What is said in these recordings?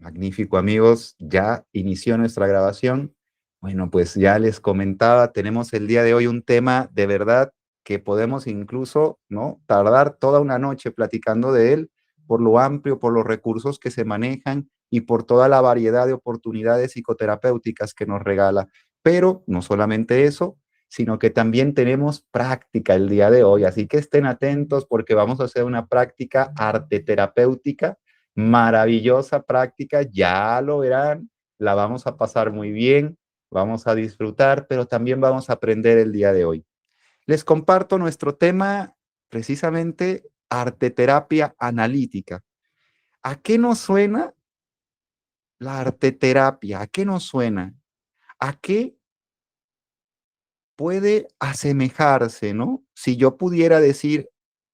Magnífico, amigos. Ya inició nuestra grabación. Bueno, pues ya les comentaba, tenemos el día de hoy un tema de verdad que podemos incluso, ¿no?, tardar toda una noche platicando de él por lo amplio, por los recursos que se manejan y por toda la variedad de oportunidades psicoterapéuticas que nos regala. Pero no solamente eso, sino que también tenemos práctica el día de hoy. Así que estén atentos porque vamos a hacer una práctica arte terapéutica, maravillosa práctica, ya lo verán, la vamos a pasar muy bien, vamos a disfrutar, pero también vamos a aprender el día de hoy. Les comparto nuestro tema, precisamente arteterapia analítica. ¿A qué nos suena la arteterapia? ¿A qué nos suena? ¿A qué puede asemejarse, no? Si yo pudiera decir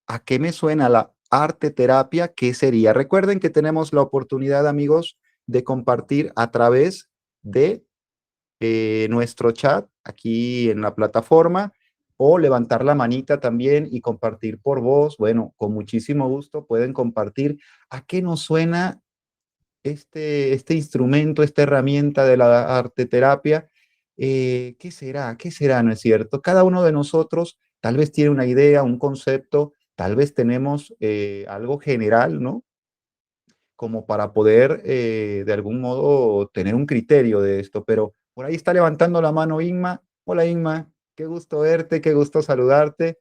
a qué me suena la arte terapia, ¿qué sería? Recuerden que tenemos la oportunidad, amigos, de compartir a través de nuestro chat aquí en la plataforma o levantar la manita también y compartir por voz. Bueno, con muchísimo gusto pueden compartir a qué nos suena este instrumento, esta herramienta de la arte terapia. ¿Qué será? ¿Qué será? ¿No es cierto? Cada uno de nosotros tal vez tiene una idea, un concepto, tal vez tenemos algo general, ¿no? Como para poder de algún modo tener un criterio de esto, pero por ahí está levantando la mano Inma. Hola Inma, qué gusto verte, qué gusto saludarte.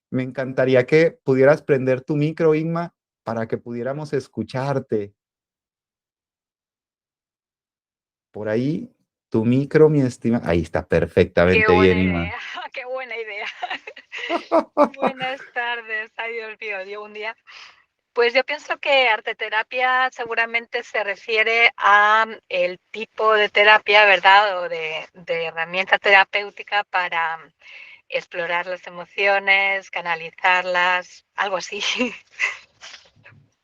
Me encantaría que pudieras prender tu micro, Inma, para que pudiéramos escucharte. Por ahí, tu micro, mi estima. Ahí está Qué perfectamente bien, buena Inma. idea, qué buena idea. Buenas tardes. Ay, Dios mío, dio un día. Pues yo pienso que arteterapia seguramente se refiere a el tipo de terapia, ¿verdad? O de herramienta terapéutica para explorar las emociones, canalizarlas, algo así.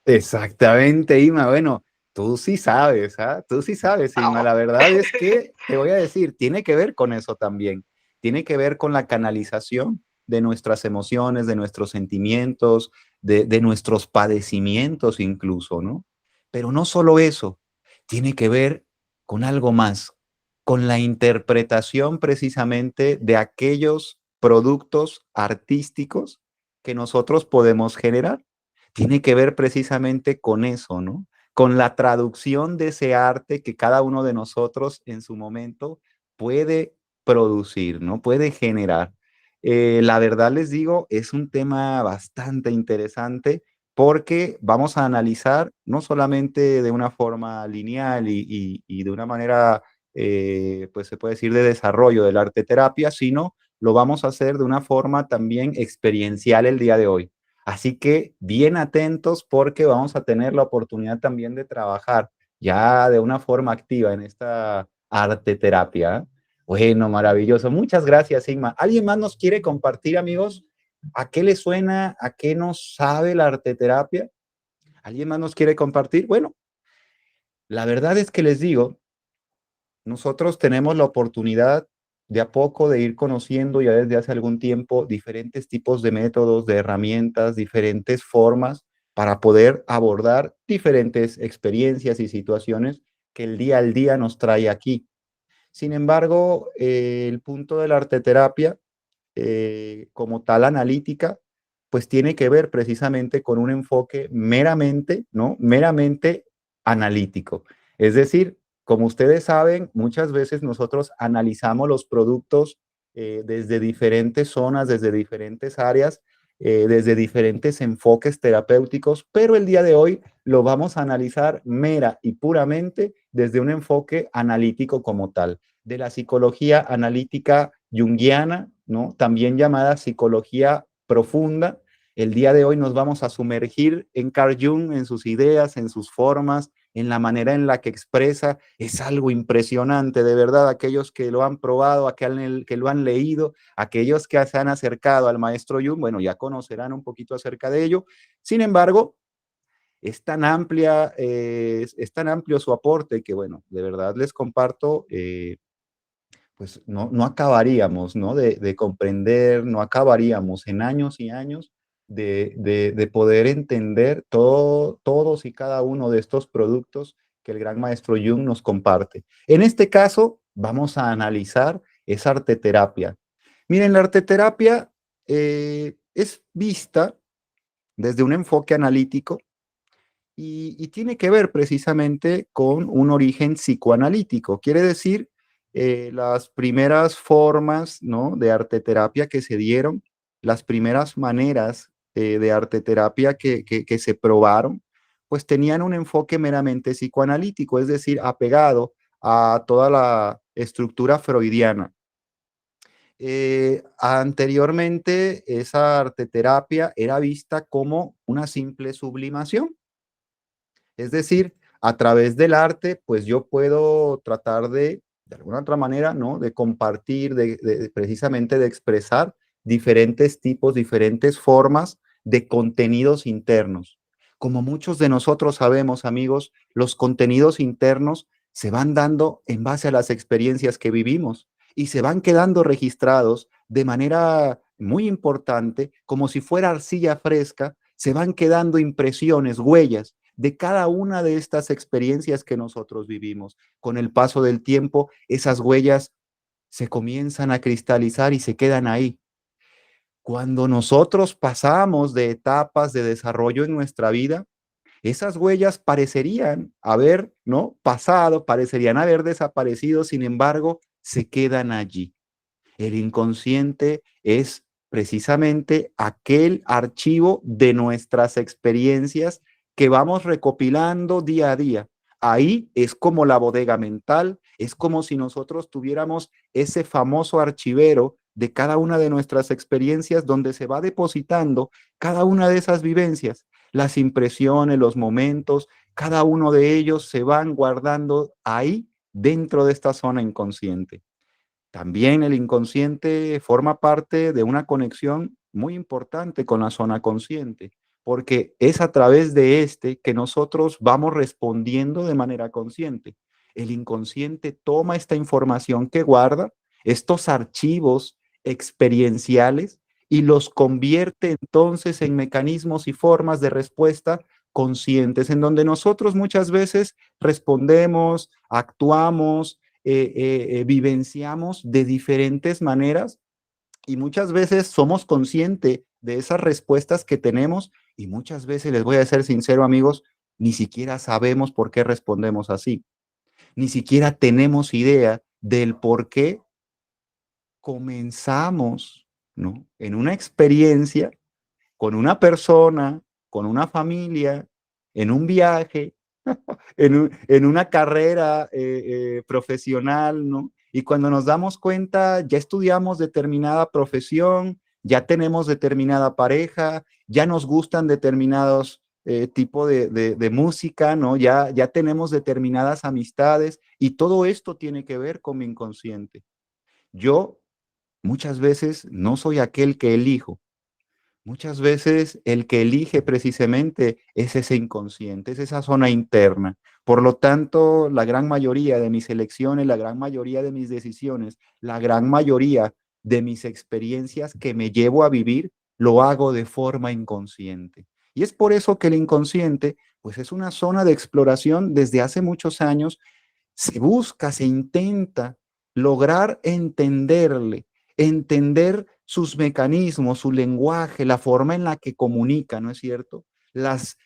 Exactamente, Inma. Bueno, tú sí sabes, ¿ah? Tú sí sabes, Inma. Oh. La verdad es que te voy a decir, tiene que ver con eso también. Tiene que ver con la canalización de nuestras emociones, de nuestros sentimientos, de nuestros padecimientos incluso, ¿no? Pero no solo eso, tiene que ver con algo más, con la interpretación precisamente de aquellos productos artísticos que nosotros podemos generar. Tiene que ver precisamente con eso, ¿no? Con la traducción de ese arte que cada uno de nosotros en su momento puede producir, ¿no? Puede generar. La verdad les digo, es un tema bastante interesante porque vamos a analizar no solamente de una forma lineal y de una manera, pues se puede decir, de desarrollo del arte terapia, sino lo vamos a hacer de una forma también experiencial el día de hoy. Así que bien atentos porque vamos a tener la oportunidad también de trabajar ya de una forma activa en esta arte terapia. Bueno, maravilloso. Muchas gracias, Sigma. ¿Alguien más nos quiere compartir, amigos? ¿A qué le suena? ¿A qué nos sabe la arte terapia? ¿Alguien más nos quiere compartir? Bueno, la verdad es que les digo, nosotros tenemos la oportunidad de a poco de ir conociendo ya desde hace algún tiempo diferentes tipos de métodos, de herramientas, diferentes formas para poder abordar diferentes experiencias y situaciones que el día al día nos trae aquí. Sin embargo, el punto de la arteterapia, como tal analítica, pues tiene que ver precisamente con un enfoque meramente, ¿no? Meramente analítico. Es decir, como ustedes saben, muchas veces nosotros analizamos los productos desde diferentes zonas, desde diferentes áreas, desde diferentes enfoques terapéuticos, pero el día de hoy lo vamos a analizar mera y puramente desde un enfoque analítico como tal, de la psicología analítica junguiana, ¿no? También llamada psicología profunda. El día de hoy nos vamos a sumergir en Carl Jung, en sus ideas, en sus formas, en la manera en la que expresa. Es algo impresionante, de verdad. Aquellos que lo han probado, que lo han leído, aquellos que se han acercado al maestro Jung, bueno, ya conocerán un poquito acerca de ello. Sin embargo, es tan amplio su aporte que, bueno, de verdad les comparto, pues no acabaríamos, ¿no? De comprender, no acabaríamos en años y años de poder entender todos y cada uno de estos productos que el gran maestro Jung nos comparte. En este caso, vamos a analizar esa arteterapia. Miren, la arteterapia es vista desde un enfoque analítico y tiene que ver precisamente con un origen psicoanalítico. Quiere decir, las primeras formas, ¿no?, de arteterapia que se dieron, las primeras maneras de arteterapia que se probaron, pues tenían un enfoque meramente psicoanalítico, es decir, apegado a toda la estructura freudiana. Anteriormente, esa arteterapia era vista como una simple sublimación, es decir, a través del arte, pues yo puedo tratar de alguna otra manera, ¿no?, de compartir, precisamente de expresar diferentes tipos, diferentes formas de contenidos internos. Como muchos de nosotros sabemos, amigos, los contenidos internos se van dando en base a las experiencias que vivimos y se van quedando registrados de manera muy importante, como si fuera arcilla fresca, se van quedando impresiones, huellas de cada una de estas experiencias que nosotros vivimos. Con el paso del tiempo, esas huellas se comienzan a cristalizar y se quedan ahí. Cuando nosotros pasamos de etapas de desarrollo en nuestra vida, esas huellas parecerían haber, ¿no?, pasado, parecerían haber desaparecido, sin embargo, se quedan allí. El inconsciente es precisamente aquel archivo de nuestras experiencias que vamos recopilando día a día. Ahí es como la bodega mental, es como si nosotros tuviéramos ese famoso archivero de cada una de nuestras experiencias donde se va depositando cada una de esas vivencias, las impresiones, los momentos, cada uno de ellos se van guardando ahí dentro de esta zona inconsciente. También el inconsciente forma parte de una conexión muy importante con la zona consciente, porque es a través de este que nosotros vamos respondiendo de manera consciente. El inconsciente toma esta información que guarda, estos archivos experienciales, y los convierte entonces en mecanismos y formas de respuesta conscientes, en donde nosotros muchas veces respondemos, actuamos, vivenciamos de diferentes maneras y muchas veces somos conscientes de esas respuestas que tenemos y muchas veces, les voy a ser sincero, amigos, ni siquiera sabemos por qué respondemos así. Ni siquiera tenemos idea del por qué comenzamos, ¿no?, en una experiencia con una persona, con una familia, en un viaje, en una carrera profesional, ¿no? Y cuando nos damos cuenta, ya estudiamos determinada profesión, ya tenemos determinada pareja, ya nos gustan determinados tipos de música, ¿no? Ya tenemos determinadas amistades y todo esto tiene que ver con mi inconsciente. Yo muchas veces no soy aquel que elijo. Muchas veces el que elige precisamente es ese inconsciente, es esa zona interna. Por lo tanto, la gran mayoría de mis elecciones, la gran mayoría de mis decisiones, la gran mayoría de mis experiencias que me llevo a vivir, lo hago de forma inconsciente. Y es por eso que el inconsciente, pues es una zona de exploración desde hace muchos años. Se busca, se intenta lograr entenderle, entender sus mecanismos, su lenguaje, la forma en la que comunica, ¿no es cierto? Las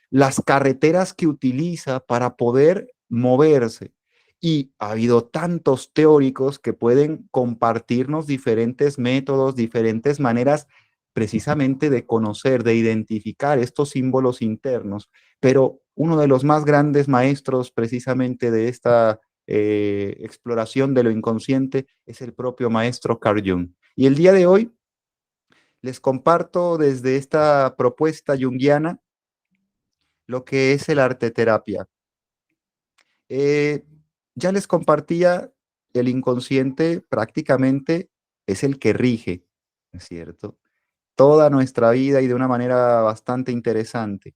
carreteras que utiliza para poder moverse. Y ha habido tantos teóricos que pueden compartirnos diferentes métodos, diferentes maneras precisamente de conocer, de identificar estos símbolos internos. Pero uno de los más grandes maestros precisamente de esta exploración de lo inconsciente es el propio maestro Carl Jung. Y el día de hoy les comparto desde esta propuesta junguiana lo que es el arte terapia. Eh, ya les compartía, el inconsciente prácticamente es el que rige, ¿es cierto?, toda nuestra vida y de una manera bastante interesante.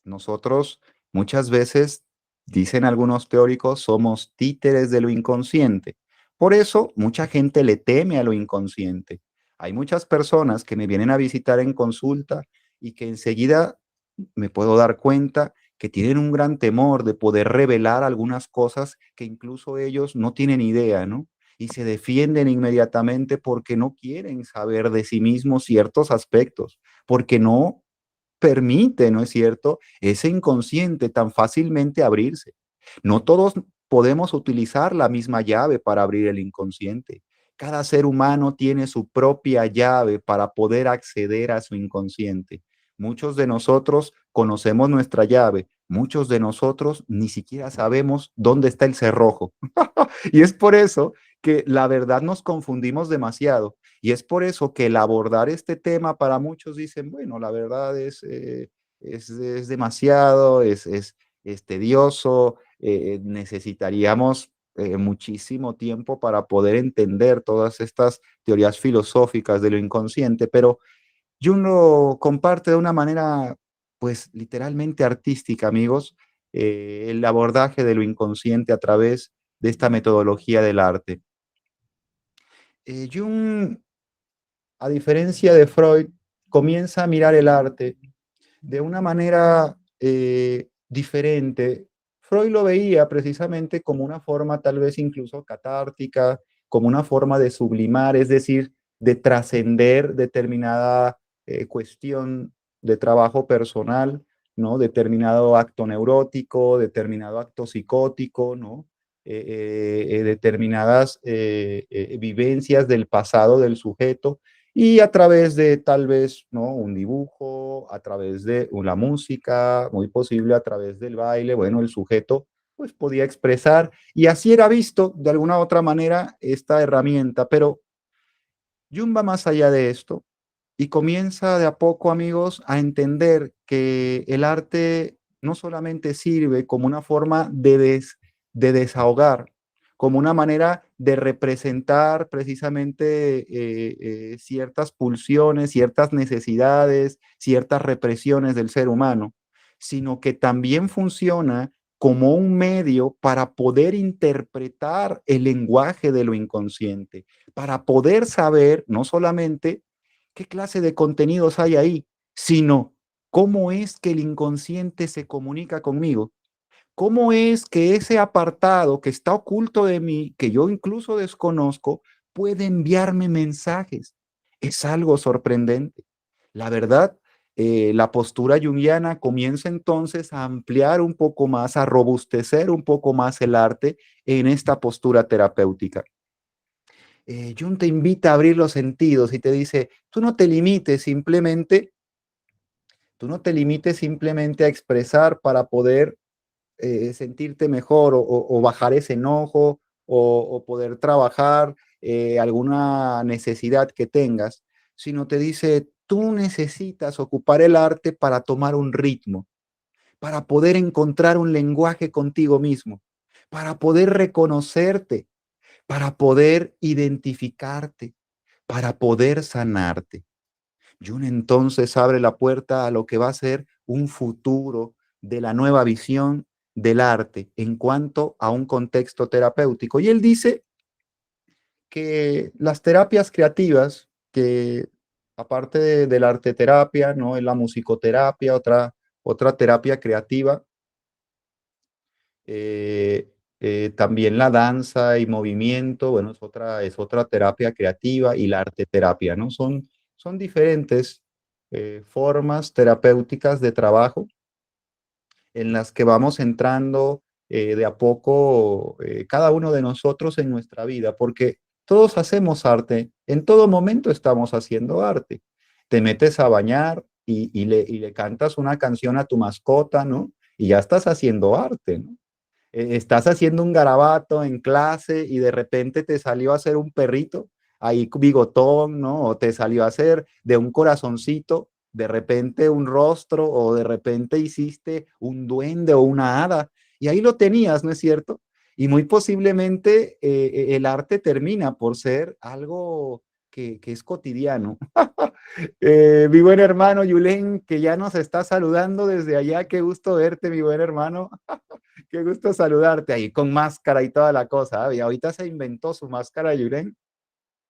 Nosotros muchas veces, dicen algunos teóricos, somos títeres de lo inconsciente. Por eso mucha gente le teme a lo inconsciente. Hay muchas personas que me vienen a visitar en consulta y que enseguida me puedo dar cuenta que tienen un gran temor de poder revelar algunas cosas que incluso ellos no tienen idea, ¿no? Y se defienden inmediatamente porque no quieren saber de sí mismos ciertos aspectos, porque no permite, ¿no es cierto?, ese inconsciente tan fácilmente abrirse. No todos podemos utilizar la misma llave para abrir el inconsciente. Cada ser humano tiene su propia llave para poder acceder a su inconsciente. Muchos de nosotros conocemos nuestra llave, muchos de nosotros ni siquiera sabemos dónde está el cerrojo. Y es por eso que la verdad nos confundimos demasiado. Y es por eso que el abordar este tema para muchos dicen, bueno, la verdad es demasiado, es tedioso, necesitaríamos muchísimo tiempo para poder entender todas estas teorías filosóficas de lo inconsciente, pero Jung lo comparte de una manera, pues literalmente artística, amigos, el abordaje de lo inconsciente a través de esta metodología del arte. Jung, a diferencia de Freud, comienza a mirar el arte de una manera diferente. Freud lo veía precisamente como una forma tal vez incluso catártica, como una forma de sublimar, es decir, de trascender determinada cuestión de trabajo personal, ¿no? Determinado acto neurótico, determinado acto psicótico, ¿no? Determinadas vivencias del pasado del sujeto y a través de tal vez, ¿no?, un dibujo, a través de una música, muy posible a través del baile, bueno, el sujeto pues podía expresar y así era visto de alguna u otra manera esta herramienta, pero Jung va más allá de esto y comienza de a poco, amigos, a entender que el arte no solamente sirve como una forma de desahogar, como una manera de representar precisamente ciertas pulsiones, ciertas necesidades, ciertas represiones del ser humano, sino que también funciona como un medio para poder interpretar el lenguaje de lo inconsciente, para poder saber no solamente qué clase de contenidos hay ahí, sino cómo es que el inconsciente se comunica conmigo. ¿Cómo es que ese apartado que está oculto de mí, que yo incluso desconozco, puede enviarme mensajes? Es algo sorprendente. La verdad, la postura junguiana comienza entonces a ampliar un poco más, a robustecer un poco más el arte en esta postura terapéutica. Jung te invita a abrir los sentidos y te dice, tú no te limites simplemente a expresar para poder sentirte mejor o bajar ese enojo o poder trabajar alguna necesidad que tengas, sino te dice, tú necesitas ocupar el arte para tomar un ritmo, para poder encontrar un lenguaje contigo mismo, para poder reconocerte, para poder identificarte, para poder sanarte. Jung entonces abre la puerta a lo que va a ser un futuro de la nueva visión del arte en cuanto a un contexto terapéutico. Y él dice que las terapias creativas, que aparte de la arte terapia, ¿no?, es la musicoterapia, otra terapia creativa, eh, también la danza y movimiento, bueno, es otra terapia creativa y la arte terapia, ¿no? Son diferentes formas terapéuticas de trabajo en las que vamos entrando de a poco cada uno de nosotros en nuestra vida, porque todos hacemos arte, en todo momento estamos haciendo arte. Te metes a bañar y le cantas una canción a tu mascota, ¿no? Y ya estás haciendo arte, ¿no? Estás haciendo un garabato en clase y de repente te salió a hacer un perrito ahí bigotón, ¿no? O te salió a hacer de un corazoncito, de repente un rostro, o de repente hiciste un duende o una hada, y ahí lo tenías, ¿no es cierto? Y muy posiblemente el arte termina por ser algo que es cotidiano. Mi buen hermano Yulen, que ya nos está saludando desde allá, qué gusto verte, mi buen hermano. Qué gusto saludarte ahí con máscara y toda la cosa. Y ahorita se inventó su máscara, Yulen.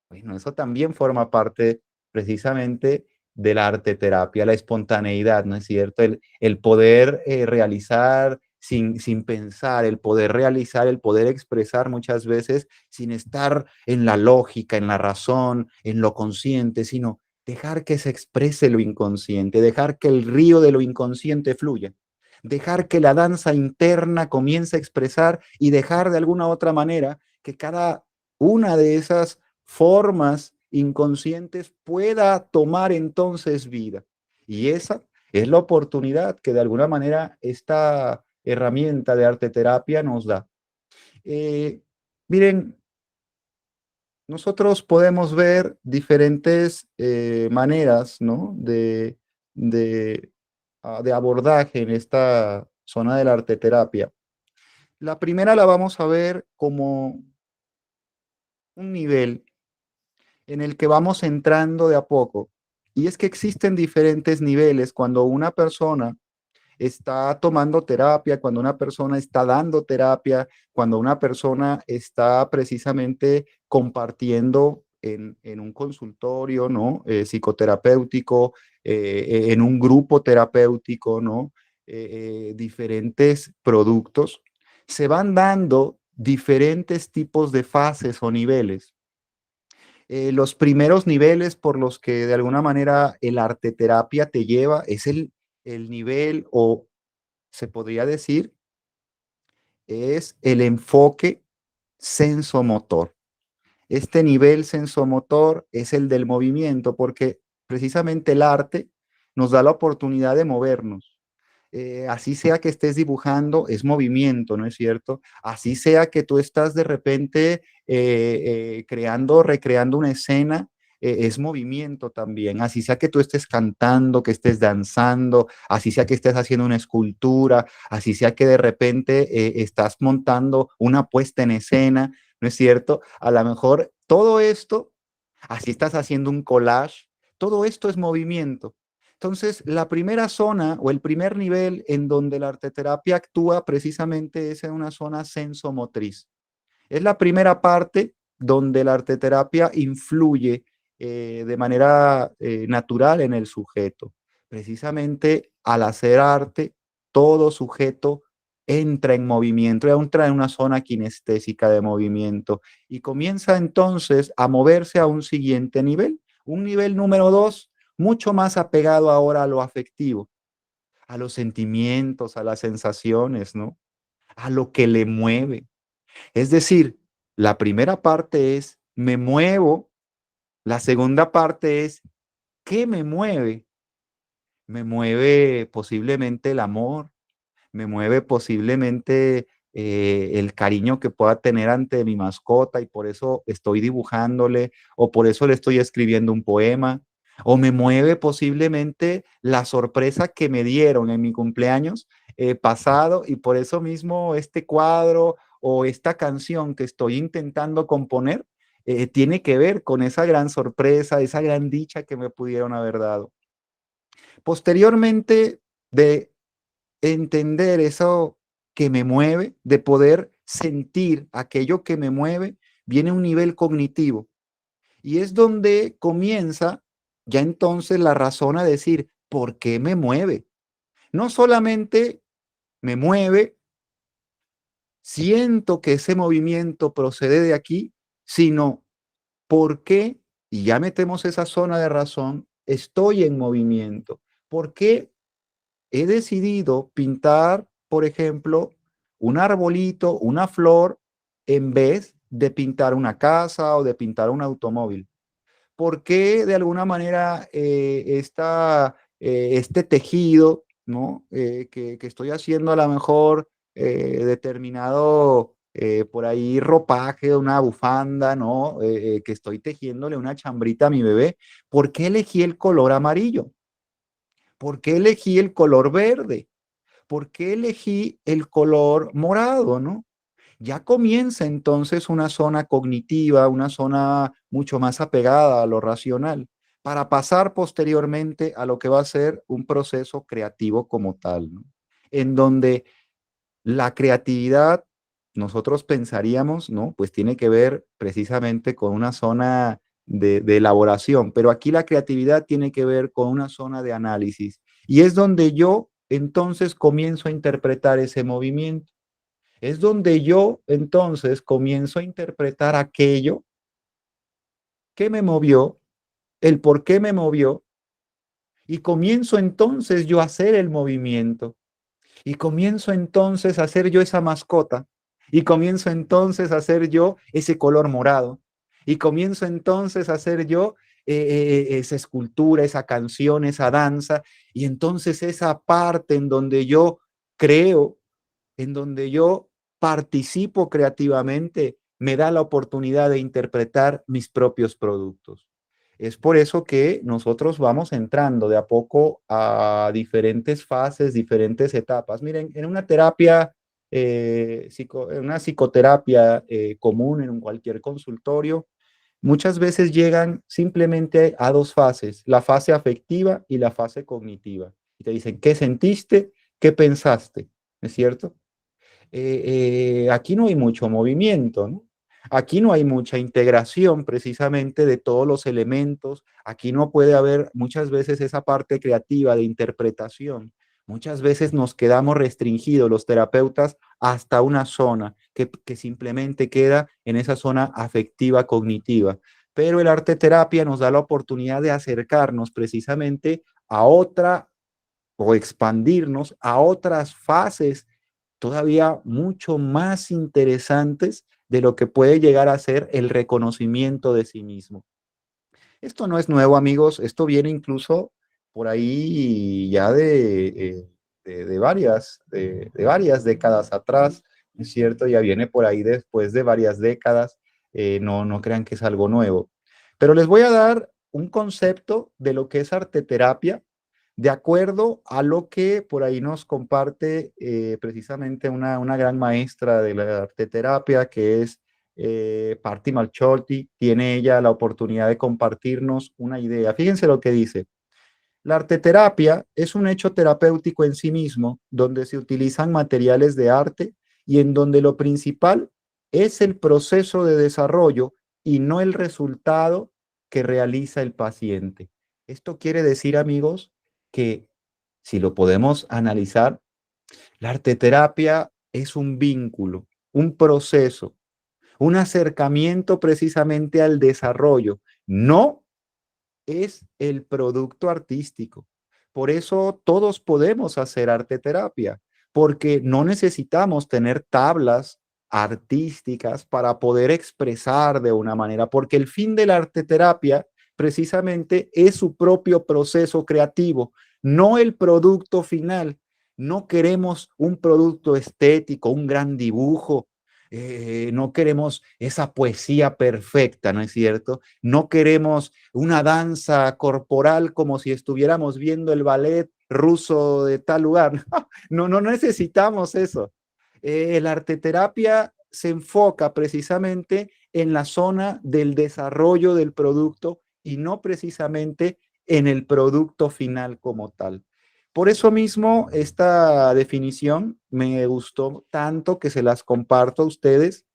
Bueno, eso también forma parte precisamente de la arte terapia, la espontaneidad, ¿no es cierto? El poder realizar sin pensar, el poder realizar, el poder expresar muchas veces sin estar en la lógica, en la razón, en lo consciente, sino dejar que se exprese lo inconsciente, dejar que el río de lo inconsciente fluya, dejar que la danza interna comience a expresar y dejar de alguna otra manera que cada una de esas formas inconscientes pueda tomar entonces vida. Y esa es la oportunidad que de alguna manera esta herramienta de arte terapia nos da. Eh, Miren, nosotros podemos ver diferentes maneras, ¿no? de, de abordaje en esta zona de la arte terapia. La primera la vamos a ver como un nivel en el que vamos entrando de a poco. Y es que existen diferentes niveles cuando una persona está tomando terapia, cuando una persona está dando terapia, cuando una persona está precisamente compartiendo en un consultorio, ¿no? Psicoterapéutico, en un grupo terapéutico, ¿no? Diferentes productos, se van dando diferentes tipos de fases o niveles. Los primeros niveles por los que de alguna manera el arte terapia te lleva es el nivel o se podría decir es el enfoque sensomotor. Este nivel sensomotor es el del movimiento porque precisamente el arte nos da la oportunidad de movernos. Así sea que estés dibujando, es movimiento, ¿no es cierto? Así sea que tú estás de repente creando, recreando una escena, es movimiento también. Así sea que tú estés cantando, que estés danzando, así sea que estés haciendo una escultura, así sea que de repente estás montando una puesta en escena, ¿no es cierto? A lo mejor todo esto, así estás haciendo un collage, todo esto es movimiento. Entonces, la primera zona o el primer nivel en donde la arteterapia actúa precisamente es en una zona sensomotriz. Es la primera parte donde la arteterapia influye de manera natural en el sujeto. Precisamente al hacer arte, todo sujeto entra en movimiento, entra en una zona kinestésica de movimiento y comienza entonces a moverse a un siguiente nivel, un nivel número 2, mucho más apegado ahora a lo afectivo, a los sentimientos, a las sensaciones, ¿no? A lo que le mueve. Es decir, la primera parte es me muevo, la segunda parte es ¿qué me mueve? Me mueve posiblemente el amor, me mueve posiblemente el cariño que pueda tener ante mi mascota y por eso estoy dibujándole o por eso le estoy escribiendo un poema. O me mueve posiblemente la sorpresa que me dieron en mi cumpleaños pasado y por eso mismo este cuadro o esta canción que estoy intentando componer tiene que ver con esa gran sorpresa, esa gran dicha que me pudieron haber dado. Posteriormente de entender eso que me mueve, de poder sentir aquello que me mueve, viene un nivel cognitivo. Y es donde comienza ya entonces la razón a decir, ¿por qué me mueve? No solamente me mueve, siento que ese movimiento procede de aquí, sino por qué, y ya metemos esa zona de razón, estoy en movimiento. ¿Por qué he decidido pintar, por ejemplo, un arbolito, una flor, en vez de pintar una casa o de pintar un automóvil? ¿Por qué de alguna manera este tejido, ¿no? Que estoy haciendo a lo mejor determinado por ahí ropaje, una bufanda, ¿no? Que estoy tejiéndole una chambrita a mi bebé. ¿Por qué elegí el color amarillo? ¿Por qué elegí el color verde? ¿Por qué elegí el color morado, no? Ya comienza entonces una zona cognitiva, una zona mucho más apegada a lo racional, para pasar posteriormente a lo que va a ser un proceso creativo como tal, ¿no? En donde la creatividad, nosotros pensaríamos, ¿no? Pues tiene que ver precisamente con una zona de elaboración, pero aquí la creatividad tiene que ver con una zona de análisis y es donde yo entonces comienzo a interpretar ese movimiento. Es donde yo entonces comienzo a interpretar aquello que me movió, el por qué me movió, y comienzo entonces yo a hacer el movimiento, y comienzo entonces a hacer yo esa mascota, y comienzo entonces a hacer yo ese color morado, y comienzo entonces a hacer yo esa escultura, esa canción, esa danza, y entonces esa parte en donde yo creo, en donde yo participo creativamente, me da la oportunidad de interpretar mis propios productos. Es por eso que nosotros vamos entrando de a poco a diferentes fases, diferentes etapas. Miren, en una terapia, en una psicoterapia común en cualquier consultorio, muchas veces llegan simplemente a dos fases, la fase afectiva y la fase cognitiva. Y te dicen, ¿qué sentiste? ¿Qué pensaste? ¿Es cierto? Aquí no hay mucho movimiento, ¿no? Aquí no hay mucha integración precisamente de todos los elementos. Aquí no puede haber muchas veces esa parte creativa de interpretación. Muchas veces nos quedamos restringidos los terapeutas hasta una zona que simplemente queda en esa zona afectiva cognitiva. Pero el arte terapia nos da la oportunidad de acercarnos precisamente a otra o expandirnos a otras fases todavía mucho más interesantes de lo que puede llegar a ser el reconocimiento de sí mismo. Esto no es nuevo, amigos, esto viene incluso por ahí ya de varias décadas atrás, ¿es cierto? Ya viene por ahí después de varias décadas, no crean que es algo nuevo. Pero les voy a dar un concepto de lo que es arteterapia de acuerdo a lo que por ahí nos comparte precisamente una gran maestra de la arteterapia, que es Patty Malcholti. Tiene ella la oportunidad de compartirnos una idea. Fíjense lo que dice. La arteterapia es un hecho terapéutico en sí mismo, donde se utilizan materiales de arte y en donde lo principal es el proceso de desarrollo y no el resultado que realiza el paciente. Esto quiere decir, amigos, que si lo podemos analizar, la arteterapia es un vínculo, un proceso, un acercamiento precisamente al desarrollo, no es el producto artístico. Por eso todos podemos hacer arte terapia, porque no necesitamos tener tablas artísticas para poder expresar de una manera, porque el fin de la arte terapia precisamente es su propio proceso creativo, no el producto final. No queremos un producto estético, un gran dibujo, no queremos esa poesía perfecta, ¿no es cierto? No queremos una danza corporal como si estuviéramos viendo el ballet ruso de tal lugar. No necesitamos eso. La arteterapia se enfoca precisamente en la zona del desarrollo del producto y no precisamente en el producto final como tal. Por eso mismo, esta definición me gustó tanto que se las comparto a ustedes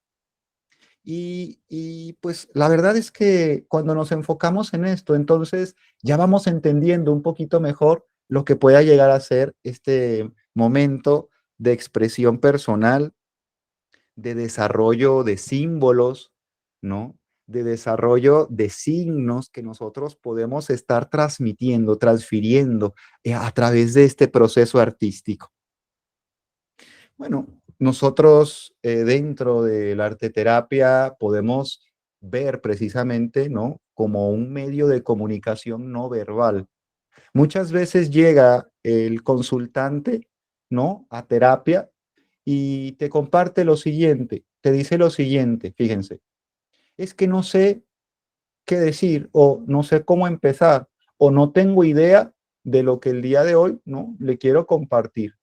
pues la verdad es que cuando nos enfocamos en esto, entonces ya vamos entendiendo un poquito mejor lo que pueda llegar a ser este momento de expresión personal, de desarrollo de símbolos, ¿no? De desarrollo de signos que nosotros podemos estar transmitiendo, transfiriendo a través de este proceso artístico. Bueno, nosotros dentro de la arteterapia podemos ver precisamente, ¿no? Como un medio de comunicación no verbal. Muchas veces llega el consultante, ¿no? A terapia y te comparte lo siguiente, te dice lo siguiente, fíjense, es que no sé qué decir o no sé cómo empezar o no tengo idea de lo que el día de hoy, ¿no? Le quiero compartir.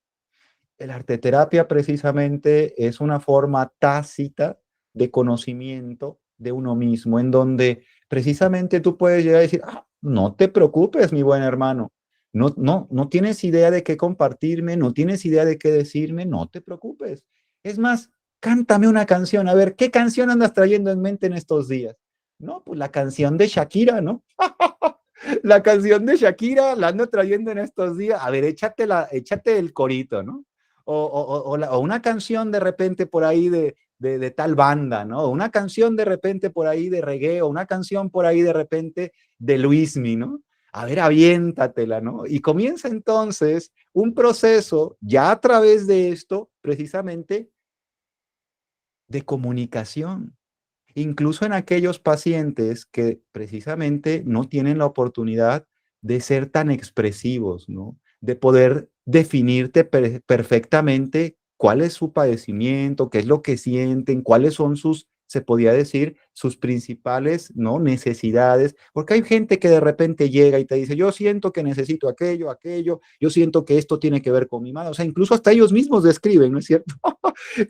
El arteterapia precisamente es una forma tácita de conocimiento de uno mismo, en donde precisamente tú puedes llegar a decir, no te preocupes, mi buen hermano, no tienes idea de qué compartirme, no tienes idea de qué decirme, no te preocupes. Es más, cántame una canción, a ver, ¿qué canción andas trayendo en mente en estos días? No, pues la canción de Shakira, ¿no? La canción de Shakira la ando trayendo en estos días. A ver, échate el corito, ¿no? O una canción de repente por ahí de tal banda, ¿no? O una canción de repente por ahí de reggae, o una canción por ahí de repente de Luismi, ¿no? A ver, aviéntatela, ¿no? Y comienza entonces un proceso ya a través de esto, precisamente, de comunicación. Incluso en aquellos pacientes que precisamente no tienen la oportunidad de ser tan expresivos, ¿no? De poder definirte perfectamente cuál es su padecimiento, qué es lo que sienten, cuáles son sus, se podría decir, sus principales, ¿no? Necesidades, porque hay gente que de repente llega y te dice, yo siento que necesito aquello, aquello, yo siento que esto tiene que ver con mi madre, o sea, incluso hasta ellos mismos describen, ¿no es cierto?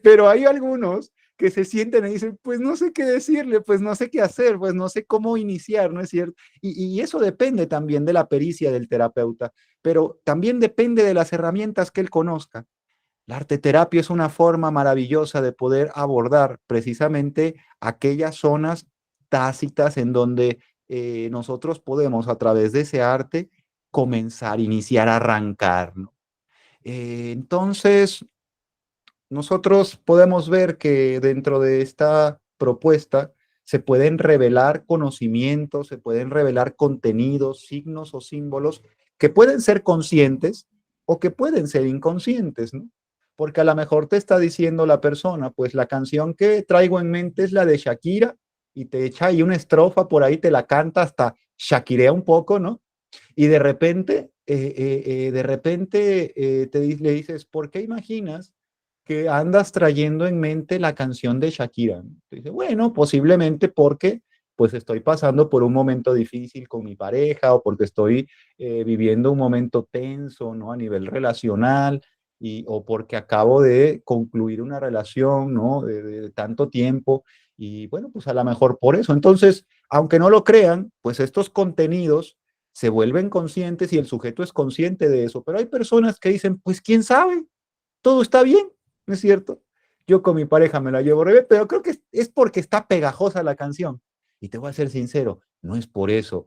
Pero hay algunos que se sienten y dicen, pues no sé qué decirle, pues no sé qué hacer, pues no sé cómo iniciar, ¿no es cierto? Y eso depende también de la pericia del terapeuta, pero también depende de las herramientas que él conozca. La arteterapia es una forma maravillosa de poder abordar precisamente aquellas zonas tácitas en donde nosotros podemos a través de ese arte comenzar, iniciar, arrancar, ¿no? Entonces, nosotros podemos ver que dentro de esta propuesta se pueden revelar conocimientos, se pueden revelar contenidos, signos o símbolos que pueden ser conscientes o que pueden ser inconscientes, ¿no? Porque a lo mejor te está diciendo la persona, pues la canción que traigo en mente es la de Shakira y te echa ahí una estrofa por ahí, te la canta hasta shakirea un poco, ¿no? Y de repente le dices, ¿por qué imaginas que andas trayendo en mente la canción de Shakira? Te dice, bueno, posiblemente porque pues estoy pasando por un momento difícil con mi pareja o porque estoy viviendo un momento tenso, ¿no? A nivel relacional o porque acabo de concluir una relación, ¿no? De tanto tiempo y bueno, pues a lo mejor por eso. Entonces, aunque no lo crean, pues estos contenidos se vuelven conscientes y el sujeto es consciente de eso, pero hay personas que dicen, pues quién sabe, todo está bien, ¿no es cierto? Yo con mi pareja me la llevo re bien, pero creo que es porque está pegajosa la canción. Y te voy a ser sincero, no es por eso,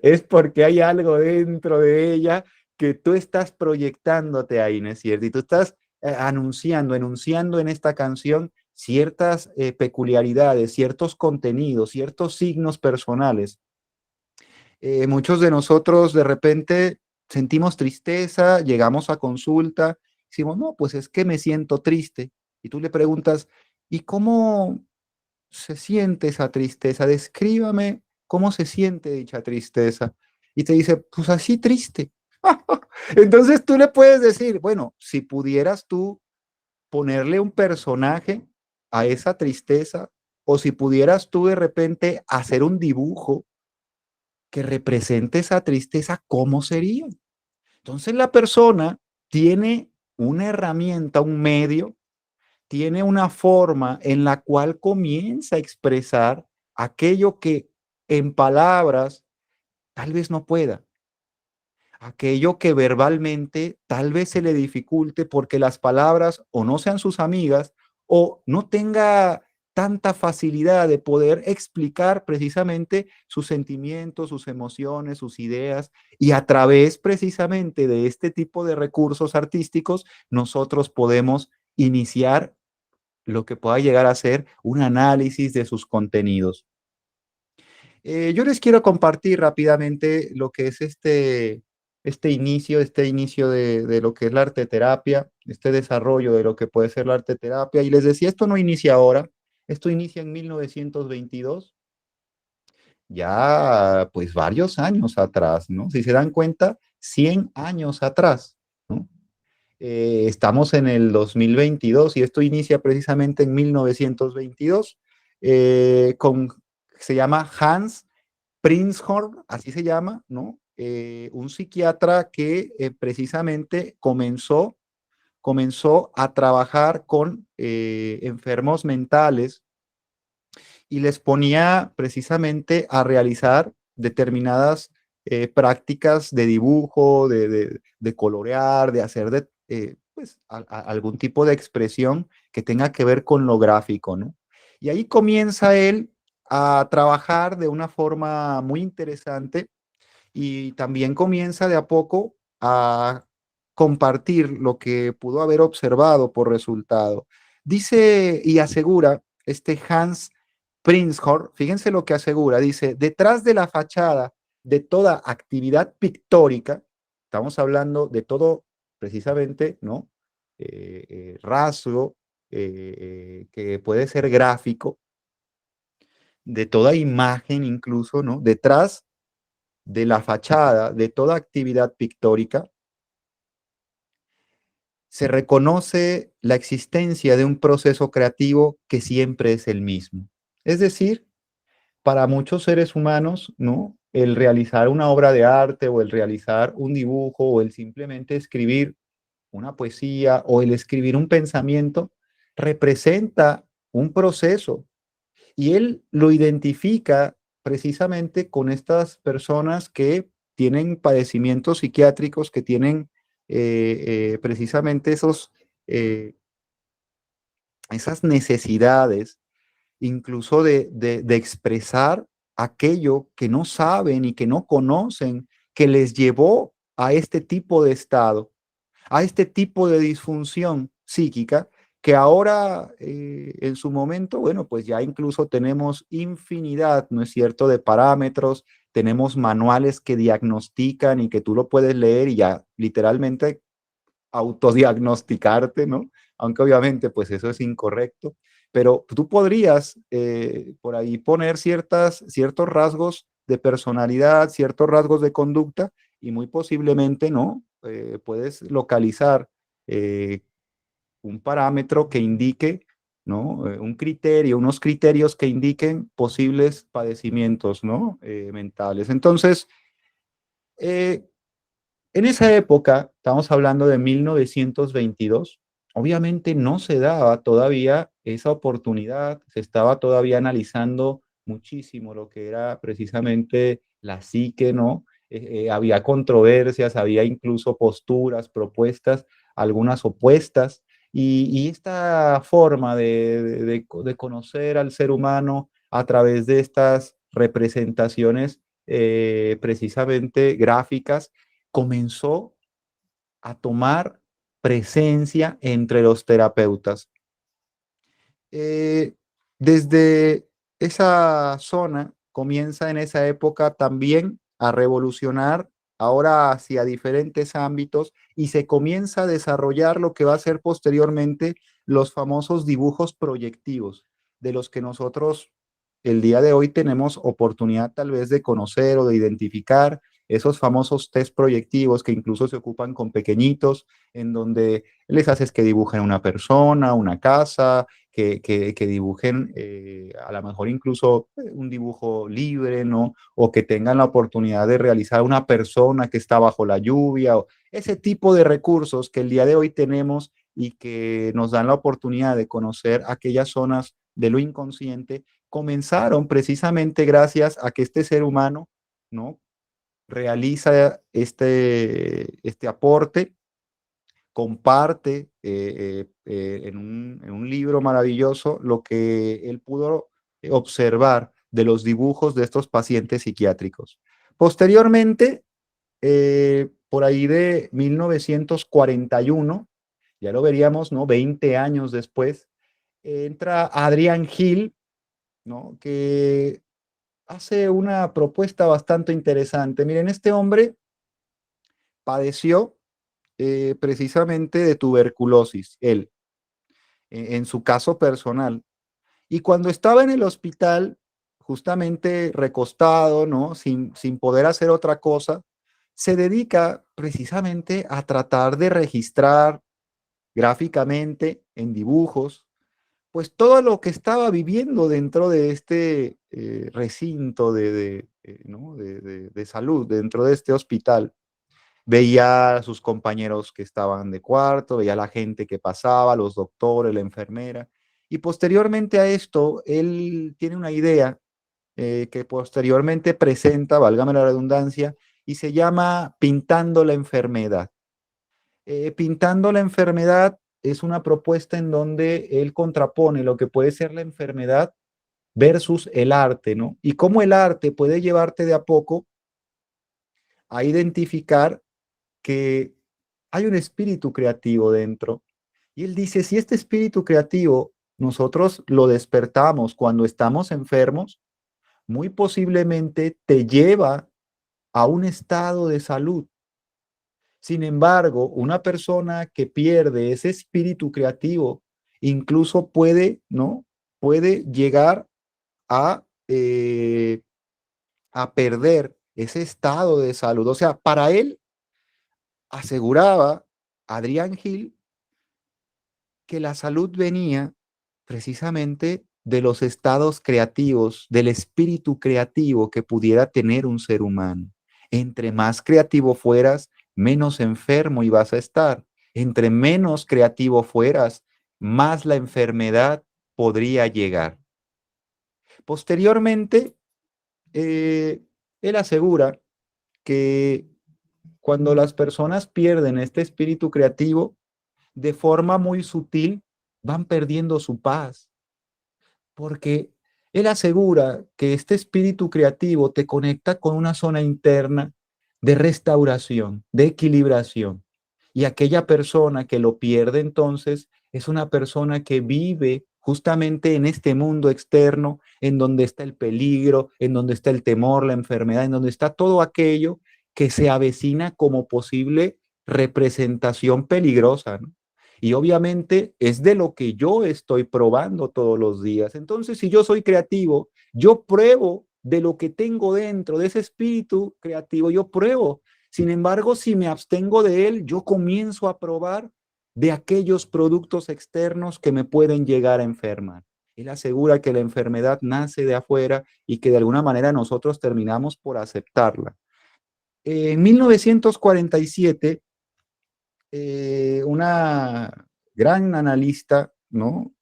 es porque hay algo dentro de ella que tú estás proyectándote ahí, ¿no es cierto? Y tú estás enunciando en esta canción ciertas peculiaridades, ciertos contenidos, ciertos signos personales. Muchos de nosotros de repente sentimos tristeza, llegamos a consulta, decimos, no, pues es que me siento triste. Y tú le preguntas, ¿y cómo se siente esa tristeza? Descríbame cómo se siente dicha tristeza. Y te dice, pues así triste. Entonces tú le puedes decir, bueno, si pudieras tú ponerle un personaje a esa tristeza, o si pudieras tú de repente hacer un dibujo que represente esa tristeza, ¿cómo sería? Entonces la persona tiene una herramienta, un medio, tiene una forma en la cual comienza a expresar aquello que en palabras tal vez no pueda, aquello que verbalmente tal vez se le dificulte porque las palabras o no sean sus amigas o no tenga tanta facilidad de poder explicar precisamente sus sentimientos, sus emociones, sus ideas, y a través precisamente de este tipo de recursos artísticos nosotros podemos iniciar lo que pueda llegar a ser un análisis de sus contenidos. Yo les quiero compartir rápidamente lo que es este inicio de lo que es la arteterapia, este desarrollo de lo que puede ser la arteterapia. Y les decía, esto no inicia ahora, esto inicia en 1922, ya pues varios años atrás, ¿no? Si se dan cuenta, 100 años atrás, ¿no? Estamos en el 2022 y esto inicia precisamente en 1922 se llama Hans Prinzhorn, así se llama, ¿no? Un psiquiatra que precisamente comenzó a trabajar con enfermos mentales y les ponía precisamente a realizar determinadas prácticas de dibujo, de colorear, de hacer pues, algún tipo de expresión que tenga que ver con lo gráfico, ¿no? Y ahí comienza él a trabajar de una forma muy interesante y también comienza de a poco a compartir lo que pudo haber observado por resultado. Dice y asegura este Hans Prinzhorn, fíjense lo que asegura, dice, detrás de la fachada de toda actividad pictórica, estamos hablando de todo precisamente, ¿no? Rasgo que puede ser gráfico, de toda imagen incluso, ¿no? Detrás de la fachada de toda actividad pictórica, se reconoce la existencia de un proceso creativo que siempre es el mismo. Es decir, para muchos seres humanos, ¿no? El realizar una obra de arte o el realizar un dibujo o el simplemente escribir una poesía o el escribir un pensamiento representa un proceso. Y él lo identifica precisamente con estas personas que tienen padecimientos psiquiátricos, que tienen precisamente eh, esas necesidades, incluso de expresar aquello que no saben y que no conocen, que les llevó a este tipo de estado, a este tipo de disfunción psíquica que ahora en su momento, bueno, pues ya incluso tenemos infinidad, ¿no es cierto?, de parámetros, tenemos manuales que diagnostican y que tú lo puedes leer y ya literalmente autodiagnosticarte, ¿no? Aunque obviamente pues eso es incorrecto, pero tú podrías por ahí poner ciertos rasgos de personalidad, ciertos rasgos de conducta y muy posiblemente, ¿no? Puedes localizar eh, un parámetro que indique, ¿no? Un criterio, unos criterios que indiquen posibles padecimientos, ¿no? Mentales. Entonces, eh, en esa época, estamos hablando de 1922, obviamente no se daba todavía esa oportunidad, se estaba todavía analizando muchísimo lo que era precisamente la psique, ¿no? Había controversias, había incluso posturas, propuestas, algunas opuestas, y esta forma de conocer al ser humano a través de estas representaciones precisamente gráficas, comenzó a tomar presencia entre los terapeutas. Eh, Desde esa zona comienza en esa época también a revolucionar ahora hacia diferentes ámbitos y se comienza a desarrollar lo que va a ser posteriormente los famosos dibujos proyectivos, de los que nosotros el día de hoy tenemos oportunidad tal vez de conocer o de identificar esos famosos test proyectivos que incluso se ocupan con pequeñitos, en donde les haces que dibujen una persona, una casa, que dibujen a lo mejor incluso un dibujo libre, ¿no? O que tengan la oportunidad de realizar una persona que está bajo la lluvia, o ese tipo de recursos que el día de hoy tenemos y que nos dan la oportunidad de conocer aquellas zonas de lo inconsciente, comenzaron precisamente gracias a que este ser humano, ¿no? Realiza este aporte, comparte en un libro maravilloso lo que él pudo observar de los dibujos de estos pacientes psiquiátricos. Posteriormente, por ahí de 1941, ya lo veríamos, ¿no? 20 años después, entra Adrian Hill, ¿no? Que hace una propuesta bastante interesante. Miren, este hombre padeció precisamente de tuberculosis, él, en su caso personal. Y cuando estaba en el hospital, justamente recostado, ¿no? Sin poder hacer otra cosa, se dedica precisamente a tratar de registrar gráficamente en dibujos, pues todo lo que estaba viviendo dentro de este recinto ¿no? de salud, dentro de este hospital. Veía a sus compañeros que estaban de cuarto, veía a la gente que pasaba, los doctores, la enfermera. Y posteriormente a esto, él tiene una idea que posteriormente presenta, válgame la redundancia, y se llama Pintando la enfermedad. Pintando la enfermedad es una propuesta en donde él contrapone lo que puede ser la enfermedad versus el arte, ¿no? Y cómo el arte puede llevarte de a poco a identificar que hay un espíritu creativo dentro. Y él dice, si este espíritu creativo nosotros lo despertamos cuando estamos enfermos, muy posiblemente te lleva a un estado de salud. Sin embargo, una persona que pierde ese espíritu creativo incluso puede, ¿no? Puede llegar a, a perder ese estado de salud. O sea, para él aseguraba Adrián Gil que la salud venía precisamente de los estados creativos, del espíritu creativo que pudiera tener un ser humano. Entre más creativo fueras, menos enfermo ibas a estar. Entre menos creativo fueras, más la enfermedad podría llegar. Posteriormente, eh, él asegura que cuando las personas pierden este espíritu creativo, de forma muy sutil, van perdiendo su paz, porque él asegura que este espíritu creativo te conecta con una zona interna de restauración, de equilibración. Y aquella persona que lo pierde entonces es una persona que vive justamente en este mundo externo, en donde está el peligro, en donde está el temor, la enfermedad, en donde está todo aquello que se avecina como posible representación peligrosa, ¿no? Y obviamente es de lo que yo estoy probando todos los días. Entonces, si yo soy creativo, yo pruebo de lo que tengo dentro, de ese espíritu creativo, yo pruebo. Sin embargo, si me abstengo de él, yo comienzo a probar de aquellos productos externos que me pueden llegar a enfermar. Él asegura que la enfermedad nace de afuera y que de alguna manera nosotros terminamos por aceptarla. En 1947, una gran analista, ¿no?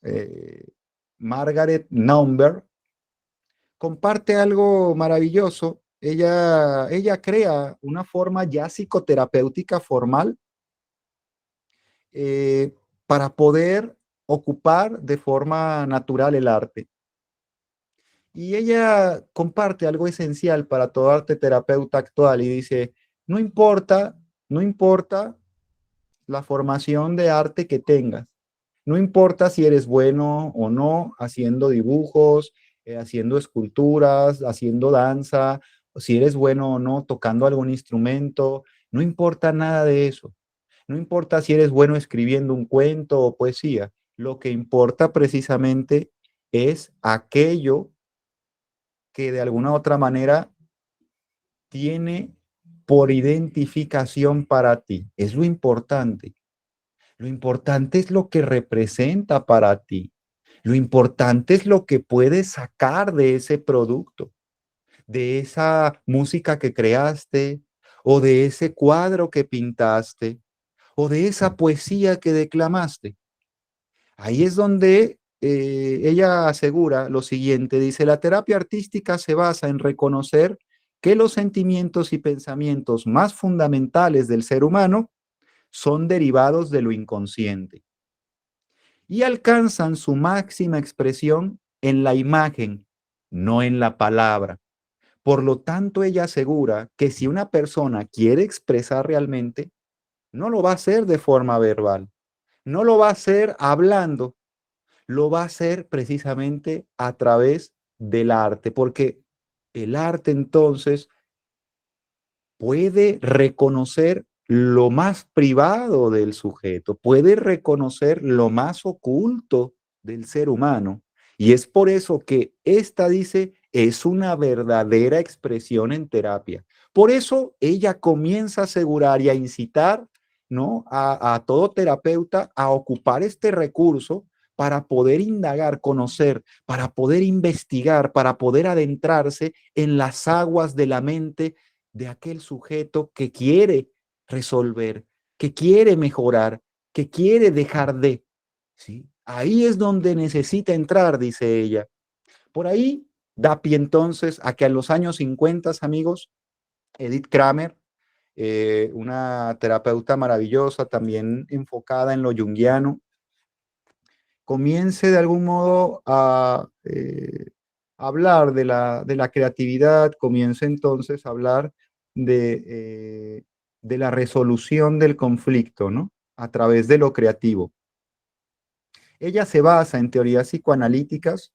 Margaret Naumberg, comparte algo maravilloso. Ella crea una forma ya psicoterapéutica formal eh, para poder ocupar de forma natural el arte. Y ella comparte algo esencial para todo arte terapeuta actual y dice, no importa, no importa la formación de arte que tengas. No importa si eres bueno o no haciendo dibujos, haciendo esculturas, haciendo danza, o si eres bueno o no tocando algún instrumento, no importa nada de eso. No importa si eres bueno escribiendo un cuento o poesía. Lo que importa precisamente es aquello que de alguna u otra manera tiene por identificación para ti. Es lo importante. Lo importante es lo que representa para ti. Lo importante es lo que puedes sacar de ese producto, de esa música que creaste, o de ese cuadro que pintaste, o de esa poesía que declamaste. Ahí es donde ella asegura lo siguiente, dice, la terapia artística se basa en reconocer que los sentimientos y pensamientos más fundamentales del ser humano son derivados de lo inconsciente y alcanzan su máxima expresión en la imagen, no en la palabra. Por lo tanto, ella asegura que si una persona quiere expresar realmente, no lo va a hacer de forma verbal, no lo va a hacer hablando, lo va a hacer precisamente a través del arte, porque el arte entonces puede reconocer lo más privado del sujeto, puede reconocer lo más oculto del ser humano. Y es por eso que esta dice, es una verdadera expresión en terapia. Por eso ella comienza a asegurar y a incitar, ¿no? A todo terapeuta a ocupar este recurso para poder indagar, conocer, para poder investigar, para poder adentrarse en las aguas de la mente de aquel sujeto que quiere resolver, que quiere mejorar, que quiere dejar de, ¿sí? Ahí es donde necesita entrar, dice ella. Por ahí da pie entonces a que a los años 50, amigos, Edith Kramer, una terapeuta maravillosa, también enfocada en lo junguiano, comience de algún modo a hablar de la creatividad, comienza entonces a hablar de, eh, de la resolución del conflicto, ¿no? A través de lo creativo. Ella se basa en teorías psicoanalíticas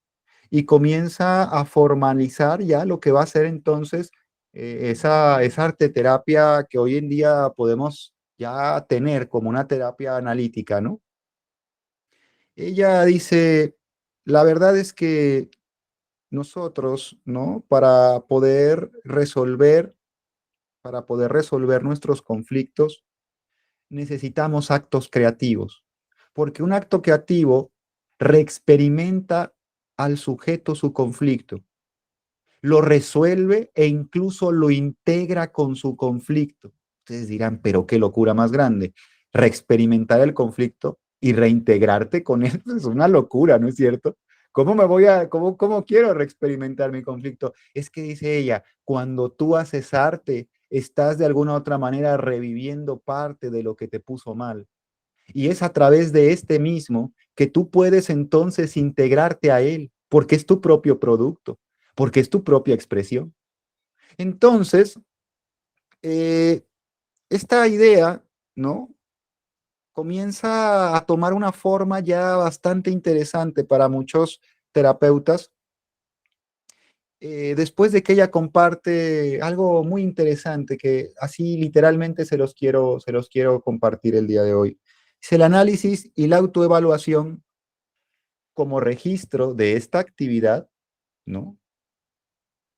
y comienza a formalizar ya lo que va a ser entonces esa arteterapia que hoy en día podemos ya tener como una terapia analítica, ¿no? Ella dice, la verdad es que nosotros, ¿no? Para poder resolver nuestros conflictos, necesitamos actos creativos, porque un acto creativo reexperimenta al sujeto su conflicto, lo resuelve e incluso lo integra con su conflicto. Ustedes dirán, pero qué locura más grande. Reexperimentar el conflicto y reintegrarte con él es una locura, ¿no es cierto? ¿Cómo quiero reexperimentar mi conflicto? Es que dice ella, cuando tú haces arte, estás de alguna u otra manera reviviendo parte de lo que te puso mal. Y es a través de este mismo que tú puedes entonces integrarte a él, porque es tu propio producto, porque es tu propia expresión. Entonces, eh, esta idea, ¿no? Comienza a tomar una forma ya bastante interesante para muchos terapeutas, después de que ella comparte algo muy interesante que así literalmente se los quiero compartir el día de hoy. Es el análisis y la autoevaluación como registro de esta actividad, ¿no?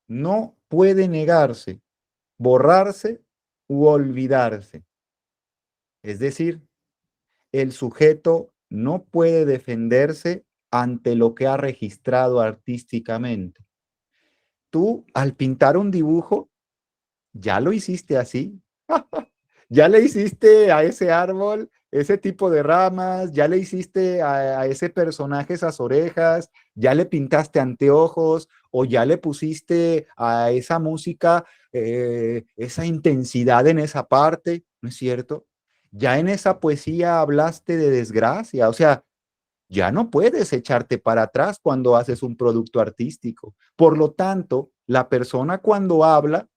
No puede negarse, borrarse u olvidarse. Es decir, el sujeto no puede defenderse ante lo que ha registrado artísticamente. Tú, al pintar un dibujo, ya lo hiciste así. Ya le hiciste a ese árbol ese tipo de ramas, ya le hiciste a ese personaje esas orejas, ya le pintaste anteojos o ya le pusiste a esa música esa intensidad en esa parte, ¿no es cierto? Ya en esa poesía hablaste de desgracia, o sea, ya no puedes echarte para atrás cuando haces un producto artístico. Por lo tanto, la persona cuando habla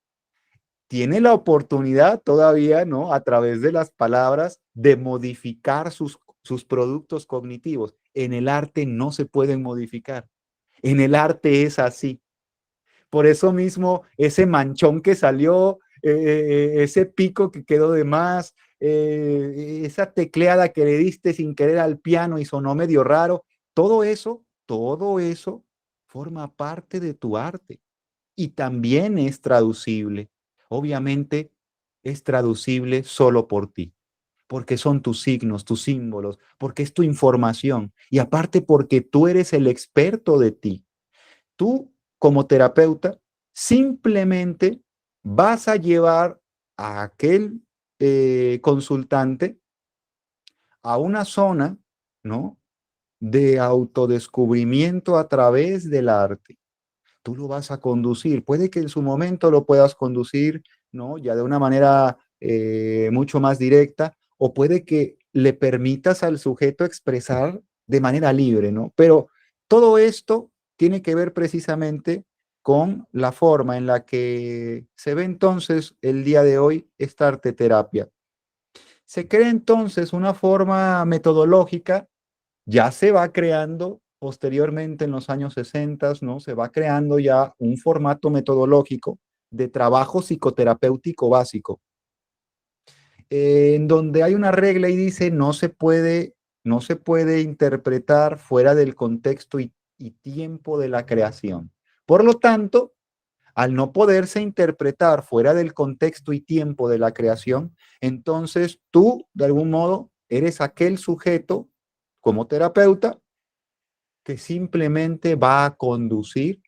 tiene la oportunidad todavía, ¿no? A través de las palabras, de modificar sus productos cognitivos. En el arte no se pueden modificar. En el arte es así. Por eso mismo, ese manchón que salió, ese pico que quedó de más, esa tecleada que le diste sin querer al piano y sonó medio raro, todo eso forma parte de tu arte y también es traducible. Obviamente es traducible solo por ti, porque son tus signos, tus símbolos, porque es tu información y aparte porque tú eres el experto de ti. Tú, como terapeuta, simplemente vas a llevar a aquel consultante a una zona, ¿no? De autodescubrimiento a través del arte. Tú lo vas a conducir. Puede que en su momento lo puedas conducir, ¿no? Ya de una manera mucho más directa, o puede que le permitas al sujeto expresar de manera libre, ¿no? Pero todo esto tiene que ver precisamente con la forma en la que se ve entonces el día de hoy esta arteterapia. Se crea entonces una forma metodológica, ya se va creando posteriormente en los años 60, ¿no? Se va creando ya un formato metodológico de trabajo psicoterapéutico básico, en donde hay una regla y dice no se puede interpretar fuera del contexto y tiempo de la creación. Por lo tanto, al no poderse interpretar fuera del contexto y tiempo de la creación, entonces tú, de algún modo, eres aquel sujeto como terapeuta que simplemente va a conducir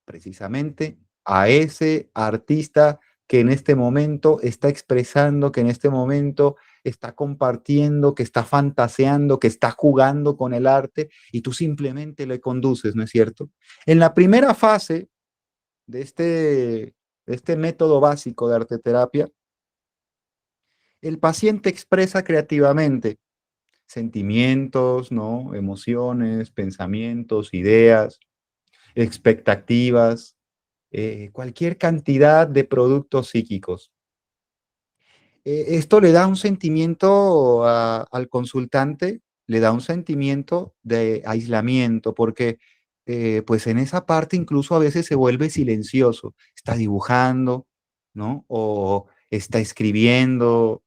precisamente a ese artista que en este momento está expresando, que en este momento está compartiendo, que está fantaseando, que está jugando con el arte y tú simplemente le conduces, ¿no es cierto? En la primera fase de este método básico de arteterapia, el paciente expresa creativamente sentimientos, ¿no? Emociones, pensamientos, ideas. expectativas, cualquier cantidad de productos psíquicos. Esto le da un sentimiento al consultante, le da un sentimiento de aislamiento, porque pues en esa parte incluso a veces se vuelve silencioso, está dibujando, ¿no? O está escribiendo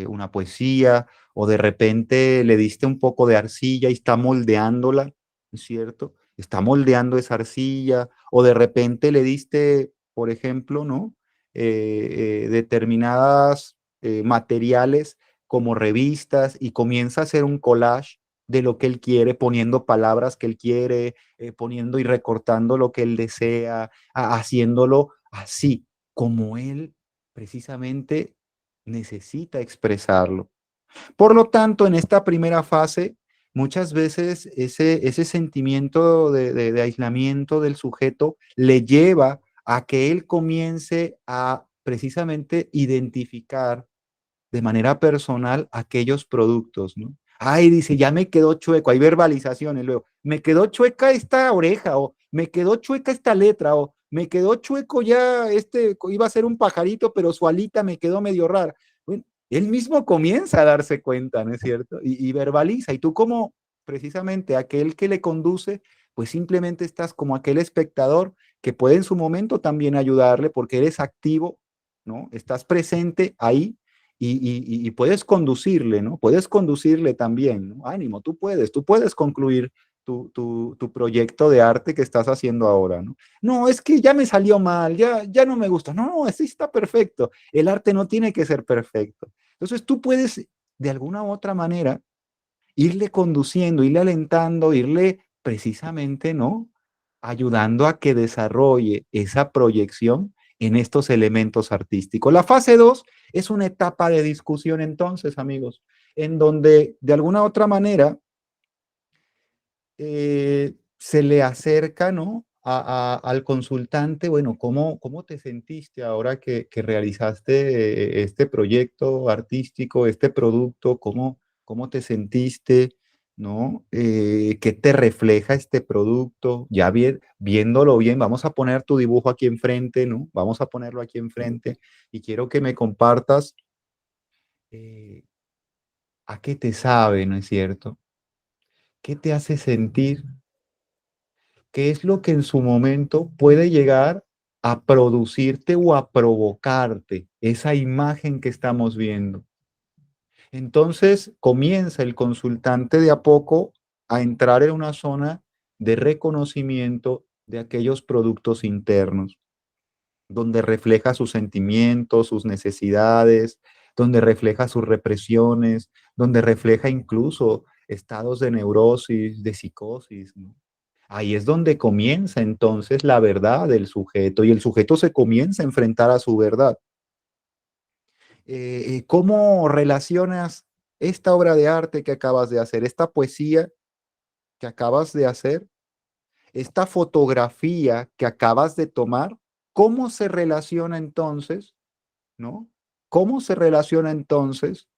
una poesía, o de repente le diste un poco de arcilla y está moldeándola, ¿no es cierto? Está moldeando esa arcilla, o de repente le diste, por ejemplo, ¿no? Determinadas materiales como revistas y comienza a hacer un collage de lo que él quiere, poniendo palabras que él quiere, poniendo y recortando lo que él desea, haciéndolo así, como él precisamente necesita expresarlo. Por lo tanto, en esta primera fase, muchas veces ese sentimiento de aislamiento del sujeto le lleva a que él comience a precisamente identificar de manera personal aquellos productos, ¿no? Ay, dice, ya me quedó chueco, hay verbalizaciones luego, me quedó chueca esta oreja, o me quedó chueca esta letra, o me quedó chueco ya iba a ser un pajarito, pero su alita me quedó medio rara. Bueno, él mismo comienza a darse cuenta, ¿no es cierto? Y verbaliza, y tú como precisamente aquel que le conduce, pues simplemente estás como aquel espectador que puede en su momento también ayudarle porque eres activo, ¿no? Estás presente ahí y puedes conducirle, ¿no? Puedes conducirle también, ¿no? Ánimo, tú puedes concluir tu proyecto de arte que estás haciendo ahora, ¿no? No, es que ya me salió mal, ya no me gusta. No, ese está perfecto. El arte no tiene que ser perfecto. Entonces tú puedes, de alguna u otra manera, irle conduciendo, irle alentando, irle precisamente, ¿no? Ayudando a que desarrolle esa proyección en estos elementos artísticos. La fase 2 es una etapa de discusión entonces, amigos, en donde de alguna u otra manera se le acerca, ¿no? Al consultante, bueno, ¿cómo te sentiste ahora que realizaste este proyecto artístico, este producto? ¿Cómo te sentiste? ¿No? ¿Qué te refleja este producto? Ya viéndolo bien, vamos a poner tu dibujo aquí enfrente, ¿no? Vamos a ponerlo aquí enfrente y quiero que me compartas eh, a qué te sabe, ¿no es cierto? ¿Qué te hace sentir? ¿Qué es lo que en su momento puede llegar a producirte o a provocarte esa imagen que estamos viendo? Entonces comienza el consultante de a poco a entrar en una zona de reconocimiento de aquellos productos internos, donde refleja sus sentimientos, sus necesidades, donde refleja sus represiones, donde refleja incluso estados de neurosis, de psicosis, ¿no? Ahí es donde comienza entonces la verdad del sujeto y el sujeto se comienza a enfrentar a su verdad. ¿Cómo relacionas esta obra de arte que acabas de hacer, esta poesía que acabas de hacer, esta fotografía que acabas de tomar? ¿Cómo se relaciona entonces, no? ¿Cómo se relaciona entonces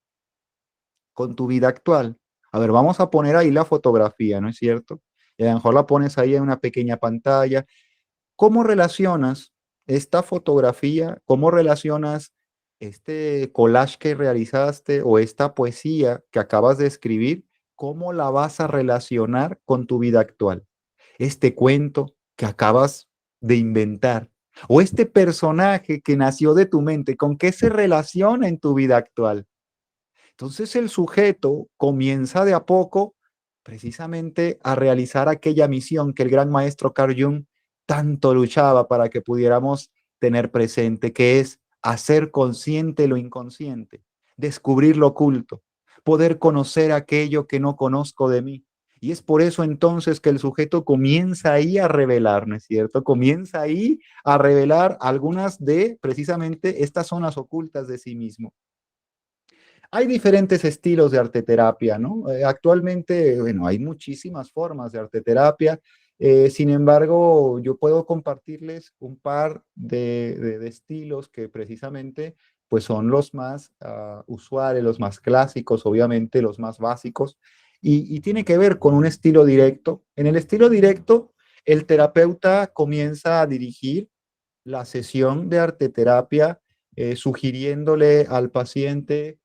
con tu vida actual? A ver, vamos a poner ahí la fotografía, ¿no es cierto? Y a lo mejor la pones ahí en una pequeña pantalla. ¿Cómo relacionas esta fotografía? ¿Cómo relacionas este collage que realizaste o esta poesía que acabas de escribir? ¿Cómo la vas a relacionar con tu vida actual? Este cuento que acabas de inventar o este personaje que nació de tu mente, ¿con qué se relaciona en tu vida actual? Entonces el sujeto comienza de a poco precisamente a realizar aquella misión que el gran maestro Carl Jung tanto luchaba para que pudiéramos tener presente, que es hacer consciente lo inconsciente, descubrir lo oculto, poder conocer aquello que no conozco de mí. Y es por eso entonces que el sujeto comienza ahí a revelar, ¿no es cierto? Comienza ahí a revelar algunas de precisamente estas zonas ocultas de sí mismo. Hay diferentes estilos de arteterapia, ¿no? Actualmente, bueno, hay muchísimas formas de arteterapia. Sin embargo, yo puedo compartirles un par de estilos que precisamente pues son los más usuales, los más clásicos, obviamente los más básicos, y tiene que ver con un estilo directo. En el estilo directo, el terapeuta comienza a dirigir la sesión de arteterapia, sugiriéndole al paciente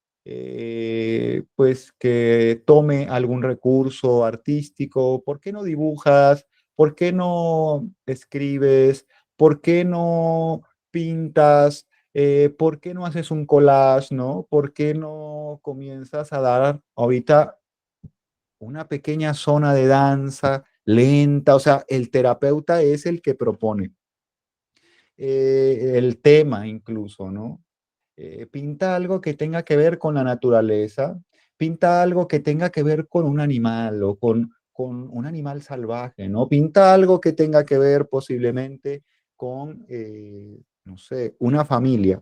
pues que tome algún recurso artístico. ¿Por qué no dibujas? ¿Por qué no escribes? ¿Por qué no pintas? ¿Por qué no haces un collage, no? ¿Por qué no comienzas a dar ahorita una pequeña zona de danza lenta? O sea, el terapeuta es el que propone el tema incluso, ¿no? Pinta algo que tenga que ver con la naturaleza, pinta algo que tenga que ver con un animal o con un animal salvaje, ¿no? Pinta algo que tenga que ver posiblemente con, no sé, una familia.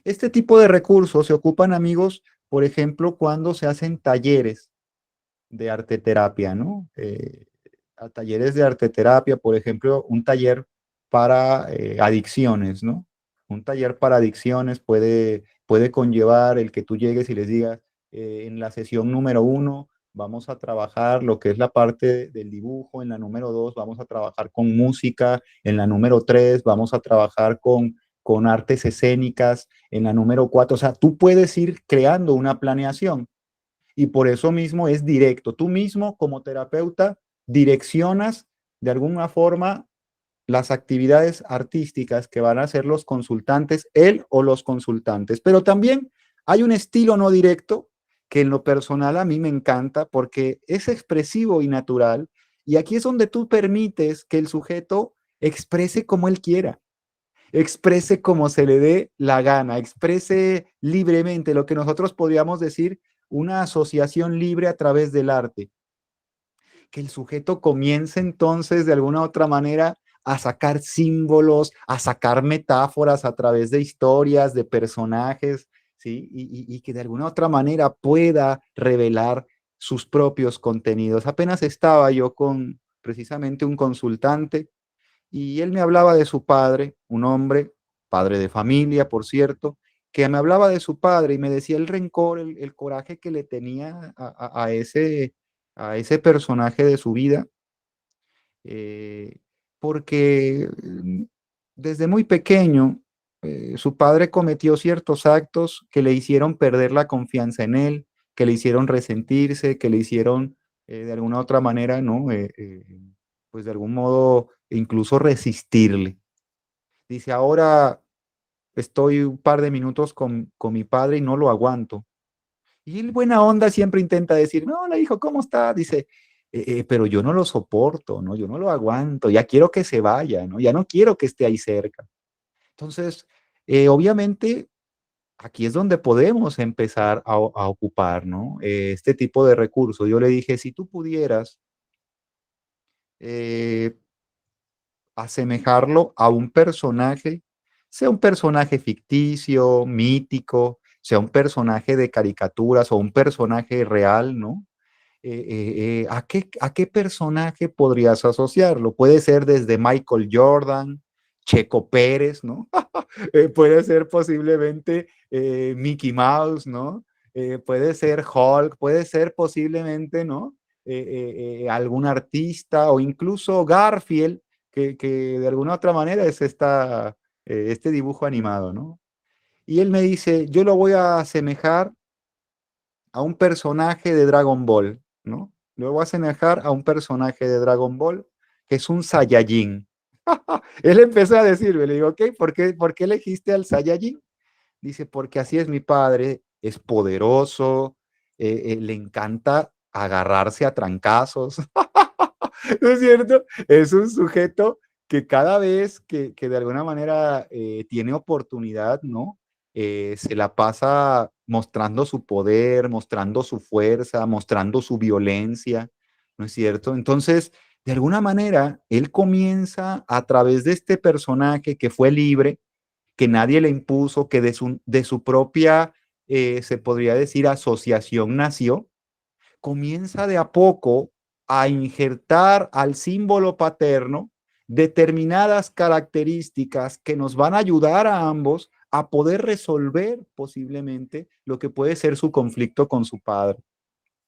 Este tipo de recursos se ocupan, amigos, por ejemplo, cuando se hacen talleres de arteterapia, ¿no? A talleres de arteterapia, por ejemplo, un taller para adicciones, ¿no? Un taller para adicciones puede conllevar el que tú llegues y les digas, en la sesión número 1 vamos a trabajar lo que es la parte del dibujo, en la número 2 vamos a trabajar con música, en la número 3 vamos a trabajar con artes escénicas, en la número 4, o sea, tú puedes ir creando una planeación y por eso mismo es directo. Tú mismo como terapeuta direccionas de alguna forma las actividades artísticas que van a hacer los consultantes, él o los consultantes. Pero también hay un estilo no directo que en lo personal a mí me encanta porque es expresivo y natural. Y aquí es donde tú permites que el sujeto exprese como él quiera, exprese como se le dé la gana, exprese libremente lo que nosotros podríamos decir una asociación libre a través del arte. Que el sujeto comience entonces de alguna u otra manera a sacar símbolos, a sacar metáforas a través de historias, de personajes, ¿sí? Y que de alguna u otra manera pueda revelar sus propios contenidos. Apenas estaba yo con precisamente un consultante y él me hablaba de su padre, un hombre, padre de familia, por cierto, que me hablaba de su padre y me decía el rencor, el coraje que le tenía a ese personaje de su vida, eh, porque desde muy pequeño su padre cometió ciertos actos que le hicieron perder la confianza en él, que le hicieron resentirse, que le hicieron de alguna otra manera, ¿no? Pues de algún modo incluso resistirle. Dice, ahora estoy un par de minutos con mi padre y no lo aguanto. Y él, buena onda, siempre intenta decir, no, hola hijo, ¿cómo está? Dice, pero yo no lo soporto, ¿no? Yo no lo aguanto, ya quiero que se vaya, ¿no? Ya no quiero que esté ahí cerca. Entonces, obviamente, aquí es donde podemos empezar a ocupar, ¿no? Este tipo de recursos. Yo le dije, si tú pudieras eh, asemejarlo a un personaje, sea un personaje ficticio, mítico, sea un personaje de caricaturas o un personaje real, ¿no? ¿A qué personaje podrías asociarlo? Puede ser desde Michael Jordan, Checo Pérez, ¿no? Puede ser posiblemente Mickey Mouse, ¿no? Puede ser Hulk, puede ser posiblemente, ¿no? Algún artista o incluso Garfield, que de alguna otra manera es este dibujo animado, ¿no? Y él me dice, yo lo voy a asemejar a un personaje de Dragon Ball, ¿no? Lo voy a asemejar a un personaje de Dragon Ball que es un Saiyajin. Él empezó a decirme, le digo, ok, por qué elegiste al Saiyajin? Dice, porque así es mi padre, es poderoso, le encanta agarrarse a trancazos. ¿No es cierto? Es un sujeto que cada vez que de alguna manera tiene oportunidad, ¿no? Se la pasa mostrando su poder, mostrando su fuerza, mostrando su violencia, ¿no es cierto? Entonces, de alguna manera, él comienza a través de este personaje que fue libre, que nadie le impuso, que de su propia, se podría decir, asociación nació, comienza de a poco a injertar al símbolo paterno determinadas características que nos van a ayudar a ambos a poder resolver posiblemente lo que puede ser su conflicto con su padre.